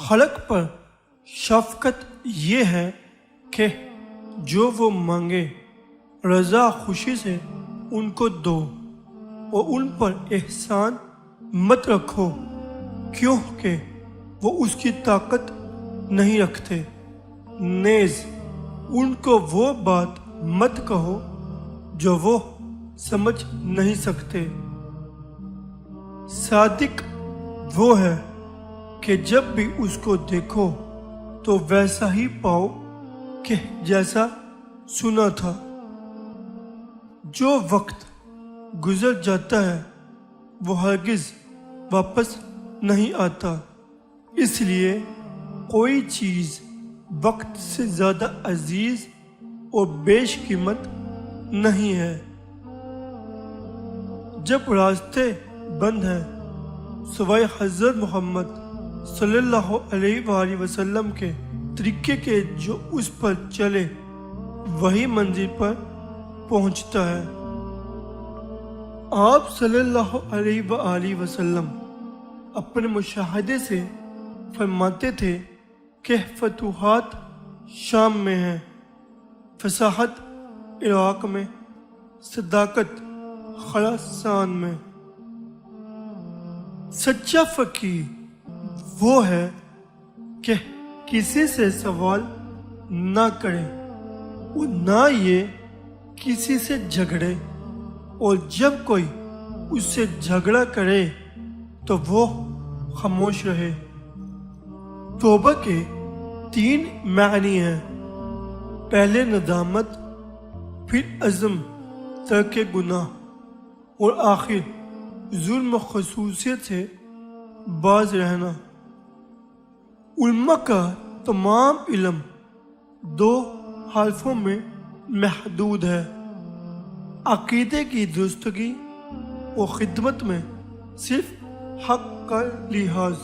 خلق پر شفقت یہ ہے کہ جو وہ مانگے رضا خوشی سے ان کو دو، اور ان پر احسان مت رکھو کیونکہ وہ اس کی طاقت نہیں رکھتے، نیز ان کو وہ بات مت کہو جو وہ سمجھ نہیں سکتے۔ صادق وہ ہے کہ جب بھی اس کو دیکھو تو ویسا ہی پاؤ کہ جیسا سنا تھا۔ جو وقت گزر جاتا ہے وہ ہرگز واپس نہیں آتا، اس لیے کوئی چیز وقت سے زیادہ عزیز اور بیش قیمت نہیں ہے۔ جب راستے بند ہیں سوائے حضرت محمد صلی اللہ علیہ وآلہ وسلم کے طریقے کے، جو اس پر چلے وہی منزل پر پہنچتا ہے۔ آپ صلی اللہ علیہ وآلہ وسلم اپنے مشاہدے سے فرماتے تھے کہ فتوحات شام میں ہیں، فصاحت عراق میں، صداقت خراسان میں۔ سچا فقیر وہ ہے کہ کسی سے سوال نہ کرے اور نہ یہ کسی سے جھگڑے، اور جب کوئی اس سے جھگڑا کرے تو وہ خاموش رہے۔ توبہ کے 3 معنی ہیں، پہلے ندامت، پھر عزم ترک گناہ، اور آخر ظلم و خصوصیت سے باز رہنا۔ علماء کا تمام علم 2 حرفوں میں محدود ہے، عقیدے کی درستگی اور خدمت میں صرف حق کا لحاظ۔